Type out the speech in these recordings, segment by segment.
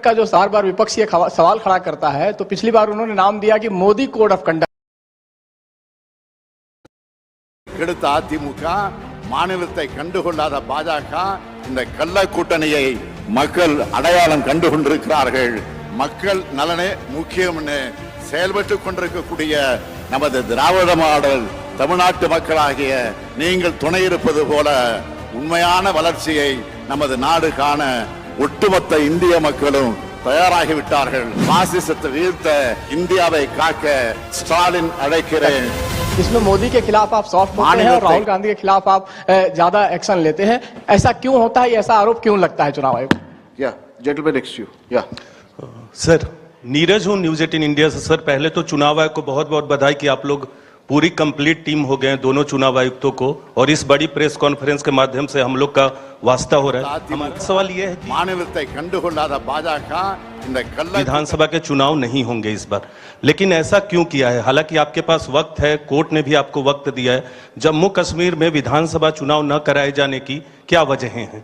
का जो बार बार विपक्षी सवाल खड़ा करता है, तो पिछली बार उन्होंने नाम दिया कि मोदी कोड ऑफ कंडक्ट। கெடுத்த அதிமுக, மாநிலத்தை கண்டுகொள்ளாத பாஜக, இந்த கள்ள கூட்டணியை மக்கள் அடையாளம் கண்டு கொண்டிருக்கிறார்கள். மக்கள் நலனே முக்கியம்னு செயல்பட்டுக் கொண்டிருக்கக்கூடிய நமது திராவிட மாடல் தமிழ்நாட்டு மக்களாகிய நீங்கள் துணை இருப்பது போல உண்மையான வளர்ச்சியை நமது நாடு காண ஒட்டுமொத்த இந்திய மக்களும் தயாராகிவிட்டார்கள். பாசிசத்தை வீழ்த்த இந்தியாவை காக்க ஸ்டாலின் அழைக்கிறேன். इसमें मोदी के खिलाफ आप सॉफ्ट होते हैं और राहुल गांधी के खिलाफ आप ज्यादा एक्शन लेते हैं, ऐसा क्यों होता है? ऐसा आरोप क्यों लगता है चुनाव आयोग? या जेंटलमैन नेक्स्ट यू। या सर, नीरज हूं न्यूज 18 इंडिया से। सर, पहले तो चुनाव आयोग को बहुत बहुत बधाई कि आप लोग पूरी कंप्लीट टीम हो गए हैं, दोनों चुनाव आयुक्तों को, और इस बड़ी प्रेस कॉन्फ्रेंस के माध्यम से हम लोग का वास्ता हो रहा है। हमारा सवाल ये है कि विधानसभा के चुनाव नहीं होंगे इस बार, लेकिन ऐसा क्यों किया है? हालांकि आपके पास वक्त है, कोर्ट ने भी आपको वक्त दिया है। जम्मू कश्मीर में विधानसभा चुनाव न कराए जाने की क्या वजहें हैं?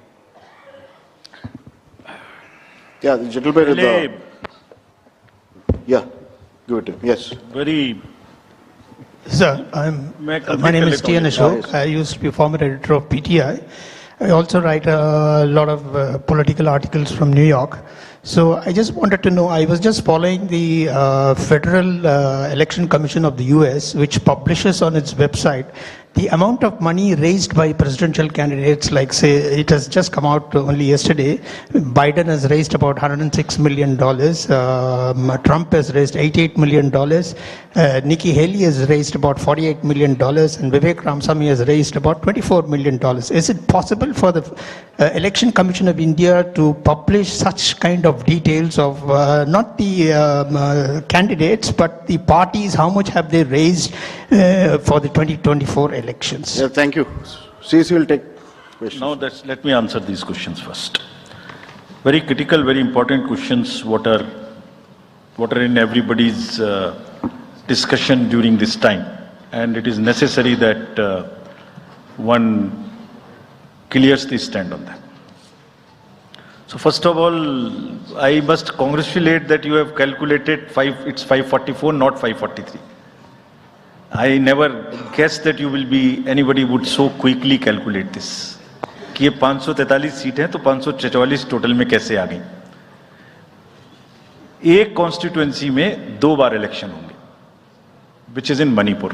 Sir, my name is T.N. Ashok. I used to be former editor of PTI. I also write a lot of political articles from New York. So I just wanted to know, I was just following the Federal Election Commission of the US, which publishes on its website the amount of money raised by presidential candidates. Like, say, it has just come out only yesterday. Biden has raised about $106 million. Trump has raised $88 million. Nikki Haley has raised about $48 million. And Vivek Ramaswamy has raised about $24 million. Is it possible for the Election Commission of India to publish such kind of details of not the candidates, but the parties? How much have they raised for the 2024 elections? Yeah, thank you. CC will take questions. Now let me answer these questions first. Very critical, very important questions. What are in everybody's discussion during this time, and it is necessary that one clears the stand on that. So first of all, I must congratulate that you have calculated it's 544, not 543. I never guessed that anybody would so quickly calculate this. कि ये 543 seat हैं तो 544 total में कैसे आ गई? एक constituency में 2 बार election होंगे, विच इज इन मणिपुर,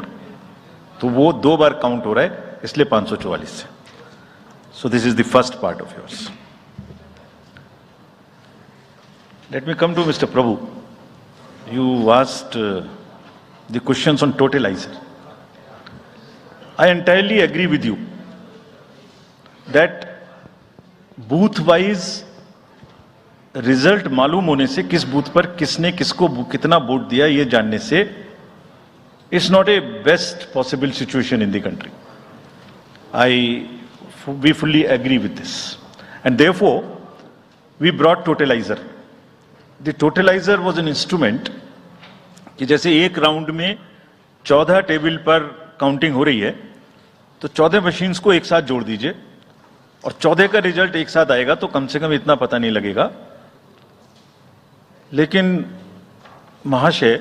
तो वो 2 बार काउंट हो रहा है, इसलिए 544 से. So this is the first part of yours. Let me come to mister Prabhu. You asked the questions on totalizer. I entirely agree with you that booth wise result मालूम होने से, किस बूथ पर किसने किसको कितना वोट दिया ये जानने से, it's not a best possible situation in the country. We fully agree with this, and therefore we brought totalizer. The totalizer was an instrument कि जैसे एक राउंड में 14 टेबल पर काउंटिंग हो रही है, तो 14 मशीन्स को एक साथ जोड़ दीजिए और 14 का रिजल्ट एक साथ आएगा, तो कम से कम इतना पता नहीं लगेगा. लेकिन महाशय,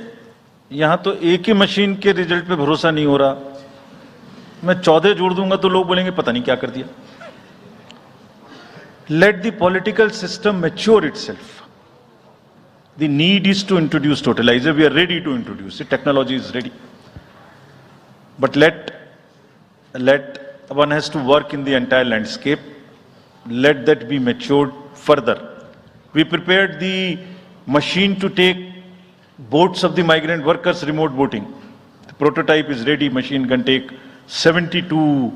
यहां तो एक ही मशीन के रिजल्ट पे भरोसा नहीं हो रहा. मैं 14 जोड़ दूंगा तो लोग बोलेंगे पता नहीं क्या कर दिया. Let the political system mature itself. The need is to introduce totalizer. We are ready to introduce it. Technology is ready. But let one has to work in the entire landscape. Let that be matured further. We prepared the machine to take votes of the migrant workers remote voting. The prototype is ready. Machine can take 72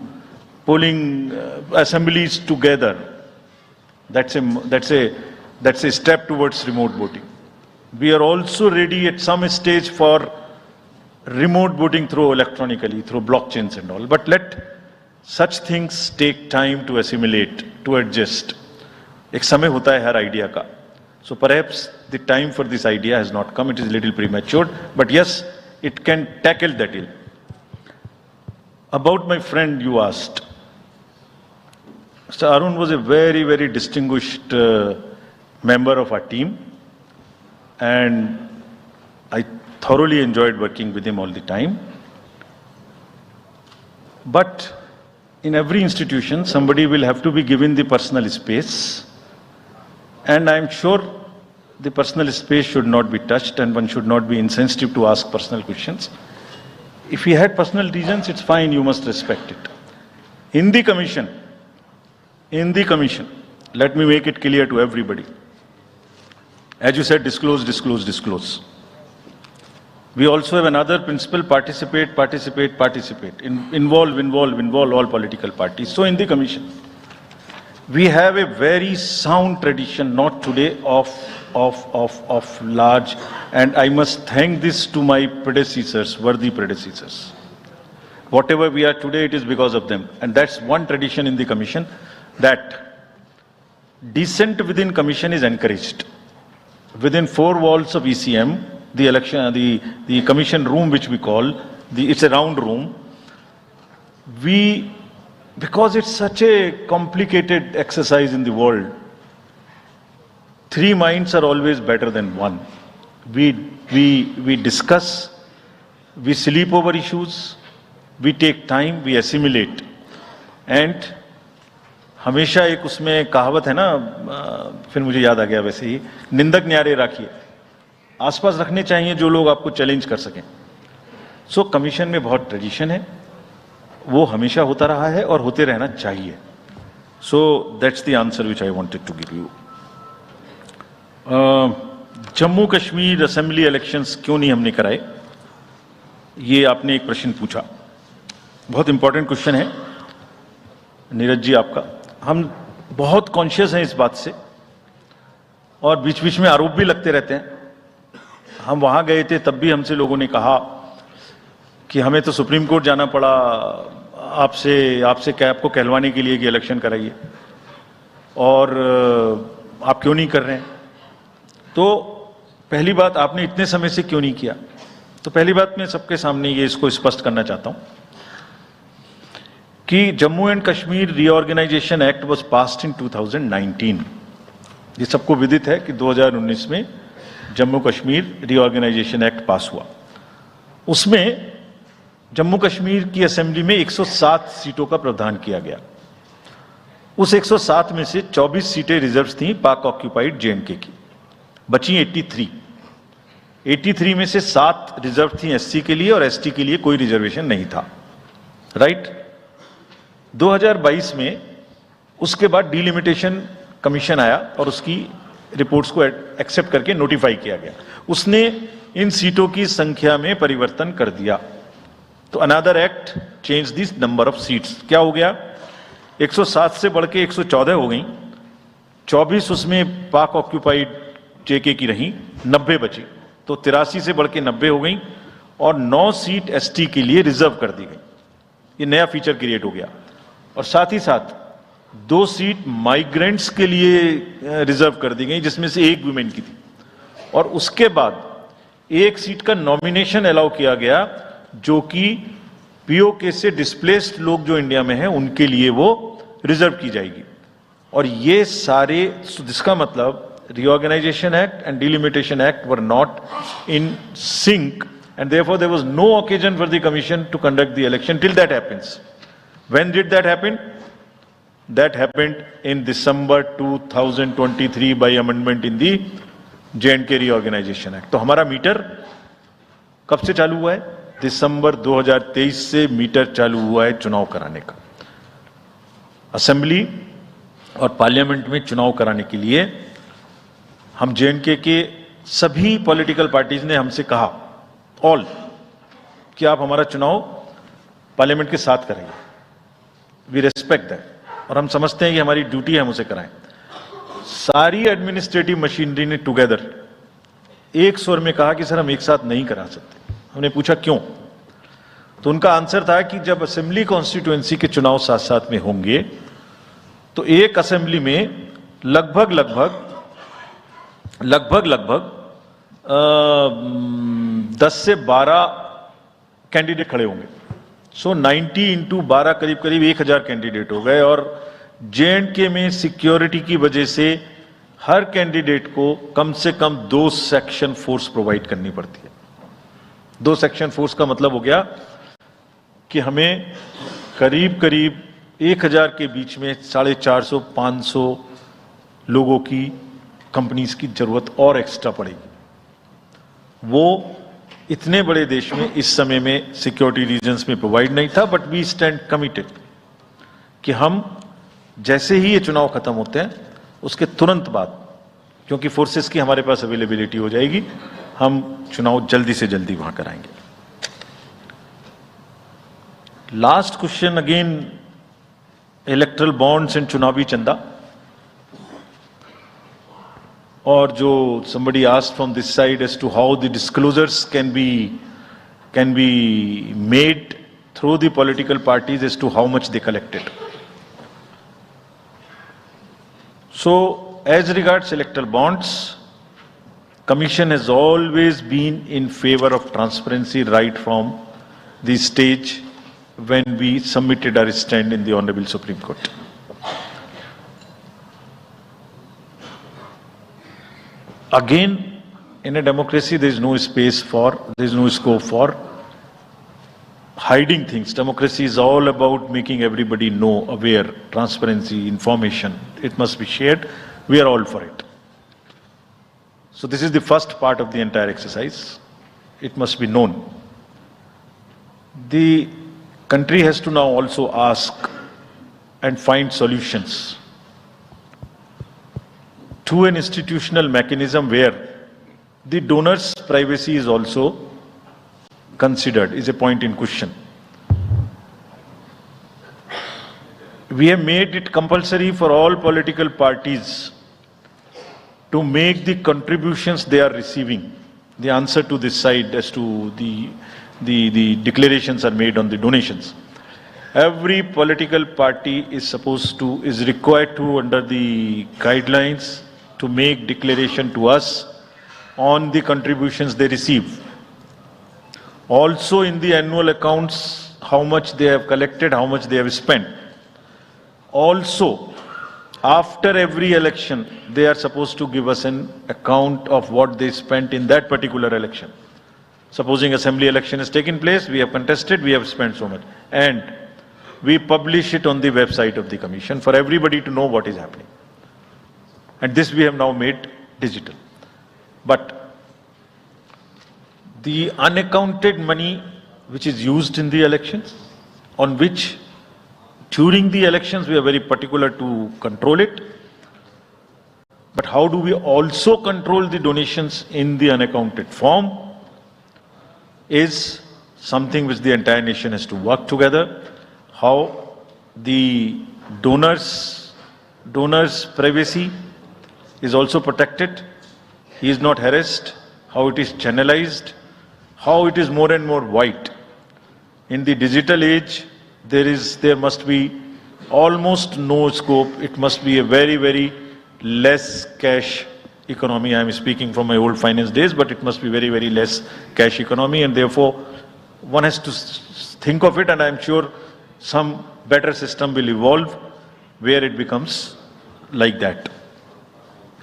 polling assemblies together. That's a step towards remote voting. We are also ready at some stage for remote voting through electronically, through blockchains and all. But let such things take time to assimilate, to adjust. एक समय होता है हर idea का. So perhaps the time for this idea has not come. It is a little premature. But yes, it can tackle that ill. About my friend you asked. Mr. Arun was a very, very distinguished member of our team. and I thoroughly enjoyed working with him all the time. But in every institution, somebody will have to be given the personal space, and I'm sure the personal space should not be touched, and one should not be insensitive to ask personal questions. If he had personal reasons, it's fine, you must respect it. In the commission, let me make it clear to everybody. As you said, disclose, disclose, disclose. We also have another principle: participate, participate, participate. Involve all political parties. So in the commission, we have a very sound tradition, not today, of large, and I must thank this to my predecessors, worthy predecessors. Whatever we are today, it is because of them. And that's one tradition in the commission, that dissent within commission is encouraged. Within four walls of ECM, the election, the commission room, which we call, it's a round room, because it's such a complicated exercise in the world, three minds are always better than one. We discuss, we sleep over issues, we take time, we assimilate. And हमेशा एक उसमें कहावत है ना, फिर मुझे याद आ गया, वैसे ही, निंदक न्यारे राखिए, आसपास रखने चाहिए जो लोग आपको चैलेंज कर सकें. सो कमीशन में बहुत ट्रेडिशन है, वो हमेशा होता रहा है और होते रहना चाहिए. So that's the answer which I wanted to give you. Jammu Kashmir assembly elections क्यों नहीं हमने कराए, ये आपने एक प्रश्न पूछा, बहुत इंपॉर्टेंट क्वेश्चन है नीरज जी आपका. हम बहुत कॉन्शियस हैं इस बात से, और बीच बीच में आरोप भी लगते रहते हैं. हम वहां गए थे, तब भी हमसे लोगों ने कहा कि हमें तो सुप्रीम कोर्ट जाना पड़ा आपसे क्या आपको कहलवाने के लिए कि इलेक्शन कराइए, और आप क्यों नहीं कर रहे हैं. तो पहली बात, आपने इतने समय से क्यों नहीं किया. तो पहली बात मैं सबके सामने ये इसको स्पष्ट करना चाहता हूं कि Jammu and Kashmir reorganisation act was passed in 2019. ये सबको विदित है कि 2019 में Jammu Kashmir reorganisation act pass हुआ. उसमें जम्मू कश्मीर की असेंबली में 107 सीटों का प्रावधान किया गया. उस 107 में से 24 सीटें रिजर्व थीं पाक ऑक्यूपाइड जेएंडके की, बची 83. 83 में से 7 रिजर्व थी एससी के लिए, और एसटी के लिए कोई रिजर्वेशन नहीं था. राइट. 2022 में उसके बाद डिलिमिटेशन कमीशन आया और उसकी रिपोर्ट्स को एक्सेप्ट करके नोटिफाई किया गया. उसने इन सीटों की संख्या में परिवर्तन कर दिया. तो another act change this number of seats. क्या हो गया, 107 से बढ़ के 114 हो गई, 24 उसमें पाक ऑक्यूपाइड जेके की रही, 90 बची, तो 83 से बढ़ के 90 हो गई, और 9 सीट एसटी के लिए रिजर्व कर दी गई. ये नया फीचर क्रिएट हो गया. और साथ ही साथ 2 सीट माइग्रेंट्स के लिए रिजर्व कर दी गई, जिसमें से 1 वुमेन की थी. और उसके बाद 1 सीट का नॉमिनेशन अलाउ किया गया, जो कि पीओके से डिस्प्लेस्ड लोग जो इंडिया में हैं उनके लिए वो रिजर्व की जाएगी. और ये सारे, जिसका मतलब Reorganization Act and Delimitation Act were not in sync, and therefore there was no occasion for the commission to conduct the election till that happens. When did that happen? That happened in December 2023 by amendment in the J&K Reorganization Act. तो हमारा metre कब से चालू हुआ है? दिसंबर 2023 से metre चालू हुआ है चुनाव कराने का. असेंबली और पार्लियामेंट में चुनाव कराने के लिए हम जेएनके के सभी पॉलिटिकल पार्टीज ने हमसे कहा, ऑल, कि आप हमारा चुनाव पार्लियामेंट के साथ कराइए. वी रेस्पेक्ट दैट, और हम समझते हैं कि हमारी ड्यूटी है हम उसे कराएं. सारी एडमिनिस्ट्रेटिव मशीनरी ने टुगेदर एक स्वर में कहा कि सर हम एक साथ नहीं करा सकते. हमने पूछा क्यों, तो उनका आंसर था कि जब असेंबली कॉन्स्टिट्यूएंसी के चुनाव साथ साथ में होंगे तो एक असेंबली में लगभग 10 से 12 कैंडिडेट खड़े होंगे. सो 90 इंटू 12 करीब 1000 कैंडिडेट हो गए. और जेएंडके में सिक्योरिटी की वजह से हर कैंडिडेट को कम से कम 2 सेक्शन फोर्स प्रोवाइड करनी पड़ती है। 2 सेक्शन फोर्स का मतलब हो गया कि हमें करीब करीब 1000 के बीच में 450-500 लोगों की कंपनीज की जरूरत और एक्स्ट्रा पड़ेगी। वो इतने बड़े देश में इस समय में सिक्योरिटी रीजंस में प्रोवाइड नहीं था, बट वी स्टैंड कमिटेड कि हम जैसे ही ये चुनाव खत्म होते हैं उसके तुरंत बाद, क्योंकि फोर्सेस की हमारे पास अवेलेबिलिटी हो जाएगी, हम चुनाव जल्दी से जल्दी वहां कराएंगे। Last question again, erectile bonds and चुनावी चंदा, और जो somebody asked from this side as to how the disclosures can be made through the political parties as to how much they collected. So, as regards electoral bonds, Commission has always been in favor of transparency right from the stage when we submitted our stand in the Honorable Supreme Court. Again, in a democracy, there is no scope for hiding things. Democracy is all about making everybody know, aware, transparency, information. It must be shared. We are all for it. So this is the first part of the entire exercise. It must be known. The country has to now also ask and find solutions to an institutional mechanism where the donor's privacy is also considered, is a point in question. We have made it compulsory for all political parties to make the contributions they are receiving. The answer to this side as to the declarations are made on the donations. Every political party is required to, under the guidelines, to make declaration to us on the contributions they receive. Also in the annual accounts, how much they have collected, how much they have spent. Also, after every election, they are supposed to give us an account of what they spent in that particular election. Supposing assembly election has taken place, we have contested, we have spent so much. And we publish it on the website of the Commission for everybody to know what is happening. And this we have now made digital. But the unaccounted money which is used in the elections, on which during the elections we are very particular to control it. But how do we also control the donations in the unaccounted form is something which the entire nation has to work together. How the donors' privacy is also protected. He is not harassed. How it is channelized. How it is more and more white. In the digital age, there must be almost no scope. It must be a very, very less cash economy. I am speaking from my old finance days, but it must be very, very less cash economy, and therefore one has to think of it, and I am sure some better system will evolve where it becomes like that.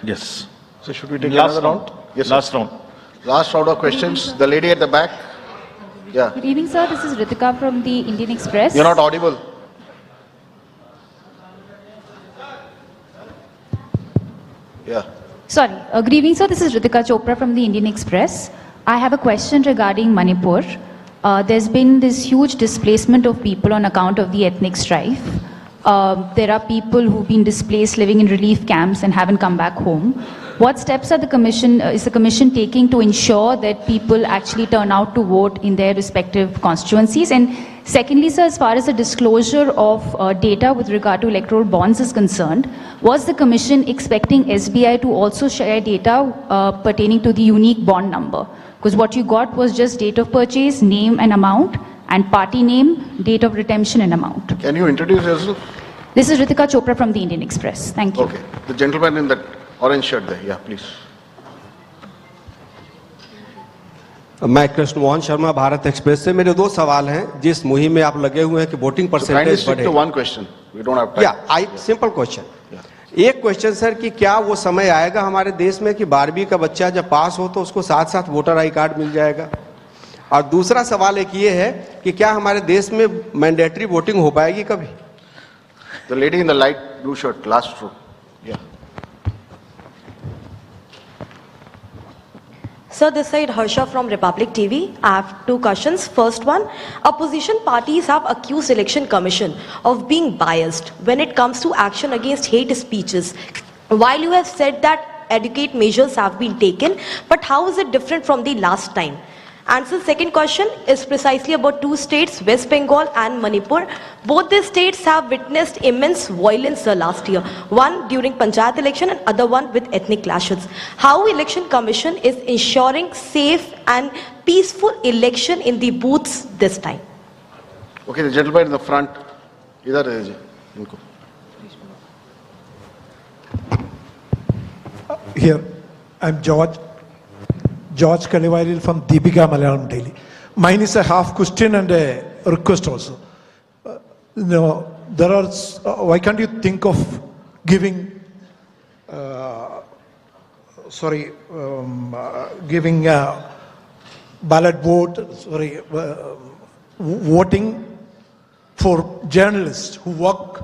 Yes. So should we take Last another round? Yes, Last round. Last round of questions. The lady at the back. Yeah. Good evening, sir. This is Ritika from the Indian Express. You're not audible. Yeah. Sorry. Good evening, sir. This is Ritika Chopra from the Indian Express. I have a question regarding Manipur. There's been this huge displacement of people on account of the ethnic strife. There are people who've been displaced living in relief camps and haven't come back home. What steps are is the Commission taking to ensure that people actually turn out to vote in their respective constituencies? And secondly, sir, as far as the disclosure of data with regard to electoral bonds is concerned, was the Commission expecting SBI to also share data pertaining to the unique bond number? Because what you got was just date of purchase, name and amount, and party name, date of redemption and amount. Can you introduce yourself? This is Ritika Chopra from the Indian Express. Thank you. Okay. The gentleman in that orange shirt there. Yeah, please. मैं Krishna Mohan Sharma Bharat express से मेरे 2 सवाल हैं जिस मुहिम में आप लगे हुए हैं कि वोटिंग Kindly परसेंटेज stick बढ़े to one question. We don't have time. या आई सिंपल क्वेश्चन एक क्वेश्चन सर कि क्या वो समय आएगा हमारे देश में कि 12वीं का बच्चा जब पास हो तो उसको साथ साथ वोटर आई कार्ड मिल जाएगा? और दूसरा सवाल एक ये है कि क्या हमारे देश में मैंडेटरी वोटिंग हो पाएगी कभी? The lady in the light blue shirt, last row. Yeah. Sir, this side Harsha from Republic TV. I have two questions. First one, opposition parties have accused Election Commission of being biased when it comes to action against hate speeches. While you have said that adequate measures have been taken, but how is it different from the last time? And so second question is precisely about two states, West Bengal and Manipur. Both these states have witnessed immense violence last year. One during Panchayat election and other one with ethnic clashes. How Election Commission is ensuring safe and peaceful election in the booths this time? Okay, the gentleman in the front. Idhar rahe ji, inko. Here, I'm George Kalivaril from Deepika Malayalam Daily. Mine is a half question and a request also. There are. Why can't you think of giving? Giving ballot vote. Voting for journalists who work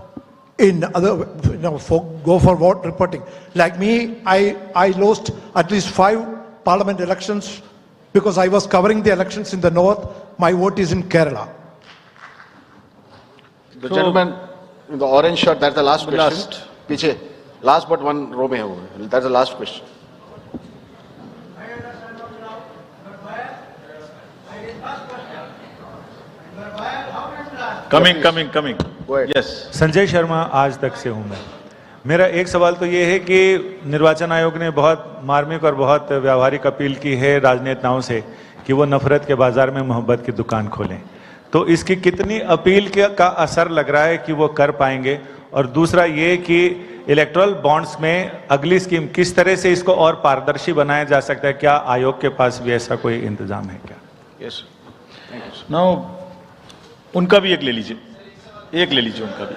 in other, go for vote reporting. Like me, I lost at least 5 parliament elections because I was covering the elections in the north. My vote is in Kerala. The gentleman in the orange shirt, that's the last question. Piche. Last but one row mein hai wo. That's the last question. Coming. Go ahead. Yes. Sanjay Sharma आज तक से हूं मैं। मेरा एक सवाल तो ये है कि निर्वाचन आयोग ने बहुत मार्मिक और बहुत व्यावहारिक अपील की है राजनेताओं से कि वो नफरत के बाजार में मोहब्बत की दुकान खोलें, तो इसकी कितनी अपील का असर लग रहा है कि वो कर पाएंगे? और दूसरा ये कि इलेक्टोरल बॉन्ड्स में अगली स्कीम किस तरह से इसको और पारदर्शी बनाया जा सकता है? क्या आयोग के पास भी ऐसा कोई इंतजाम है क्या? Yes. Thank you. नाउ उनका भी एक ले लीजिए, उनका भी।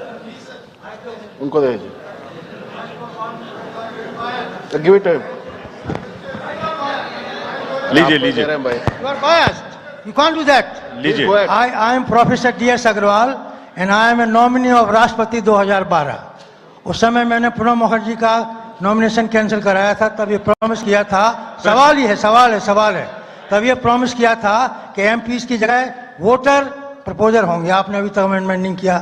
उनको दे दीजिए। Give it to him. लीजिए। You are biased. You can't do that. लीजिए। Go ahead. I am Professor D.S. Agrawal and I am a nominee of राष्ट्रपति 2012. उस समय मैंने प्रणब मुखर्जी का नॉमिनेशन कैंसिल कराया था, तब ये प्रॉमिस किया था, सवाल है, तब ये प्रॉमिस किया था कि एमपीज की जगह वोटर प्रपोजर होंगे। आपने अभी तक अमेंडमेंट नहीं किया।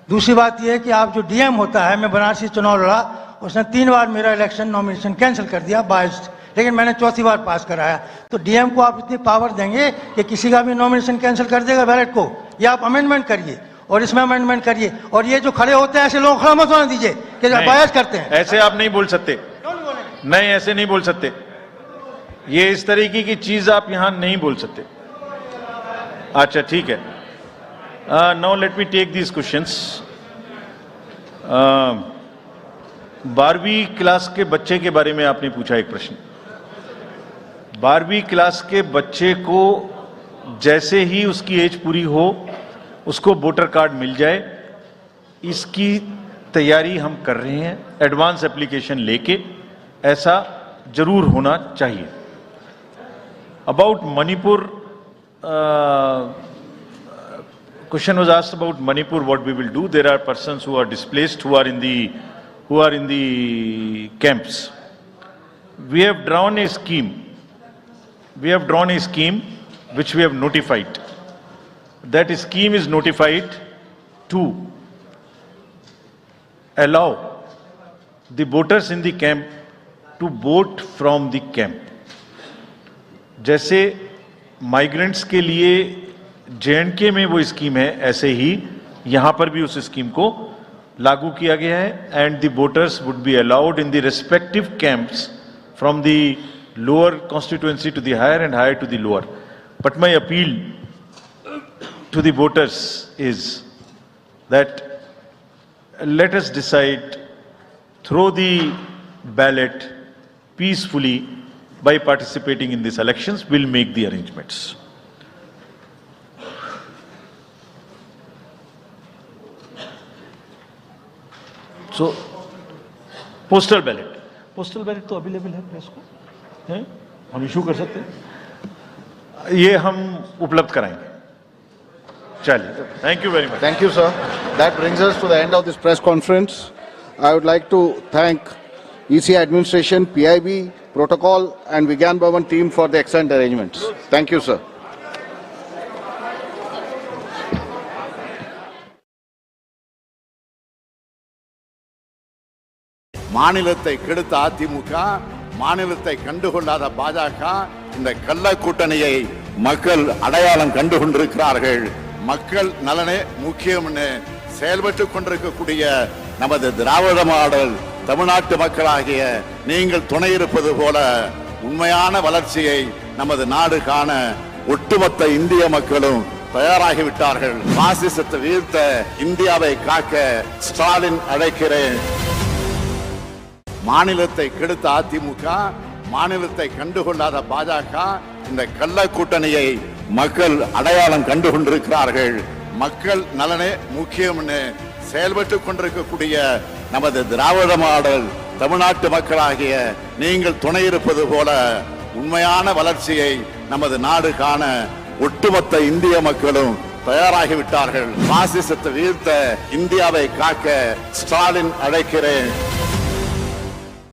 दूसरी बात यह है कि आप जो डीएम होता है, मैं बनारसी चुनाव लड़ा, उसने 3 बार मेरा इलेक्शन नॉमिनेशन कैंसिल कर दिया बाइस्ड, लेकिन मैंने 4थी बार पास कराया। तो डीएम को आप इतनी पावर देंगे कि किसी का भी नॉमिनेशन कैंसिल कर देगा बैलेट को? या आप अमेंडमेंट करिए और इसमें अमेंडमेंट करिए, और ये जो खड़े होते हैं ऐसे लोग खड़ा मत होने दीजिए कि बायस करते हैं। ऐसे आप नहीं बोल सकते, नहीं ऐसे नहीं बोल सकते, ये इस तरीके की चीज आप यहां नहीं बोल सकते। अच्छा ठीक है, now let me take these questions. 12वीं क्लास के बच्चे के बारे में आपने पूछा एक प्रश्न। 12वीं क्लास के बच्चे को जैसे ही उसकी एज पूरी हो उसको वोटर कार्ड मिल जाए, इसकी तैयारी हम कर रहे हैं एडवांस एप्लीकेशन लेके, ऐसा जरूर होना चाहिए। About Manipur, question was asked about Manipur, what we will do. There are persons who are displaced, who are in the camps. We have drawn a scheme. Which we have notified. That scheme is notified to allow the voters in the camp to vote from the camp. जैसे migrants के लिए JNK में वो scheme है, ऐसे ही यहां पर भी उस स्कीम को लागू किया गया है, and the voters would be allowed in the respective camps from the lower constituency to the higher and higher to the lower. But my appeal to the voters is that let us decide through the ballot peacefully by participating in these elections. We'll make the arrangements. So postal ballot तो available है press को, है? हम issue कर सकते हैं, ये हम उपलब्ध कराएंगे। चलिए, thank you very much. Thank you, sir. That brings us to the end of this press conference. I would like to thank ECI administration, PIB, protocol and Vigyan Bhavan team for the excellent arrangements. Thank you, sir. மாநிலத்தை கெடுத்த அதிமுக, மாநிலத்தை கண்டுகொள்ளாத பாஜக, இந்த கள்ள கூட்டணியை மக்கள் அடையாளம் கண்டு கொண்டிருக்கிறார்கள். மக்கள் நலனே முக்கியம்னு செயல்பட்டுக் கொண்டிருக்கக்கூடிய நமது திராவிட மாடல் தமிழ்நாட்டு மக்களாகிய நீங்கள் துணை இருப்பது போல உண்மையான வளர்ச்சியை நமது நாடு காண ஒட்டுமொத்த இந்திய மக்களும் தயாராகிவிட்டார்கள். பாசிசத்தை வீழ்த்த இந்தியாவை காக்க ஸ்டாலின் அழைக்கிறேன். மாநிலத்தை கெடுத்த அதிமுக, மாநிலத்தை கண்டுகொள்ளாத பாஜக, இந்த கள்ள கூட்டணியை மக்கள் அடையாளம் கண்டு கொண்டிருக்கிறார்கள். மக்கள் நலனே முக்கியம்னு செயல்பட்டுக் கொண்டிருக்கக்கூடிய நமது திராவிட மாடல் தமிழ்நாட்டு மக்களாகிய நீங்கள் துணை இருப்பது போல உண்மையான வளர்ச்சியை நமது நாடு காண ஒட்டுமொத்த இந்திய மக்களும் தயாராகிவிட்டார்கள். பாசிசத்தை வீழ்த்த இந்தியாவை காக்க ஸ்டாலின் அழைக்கிறேன்.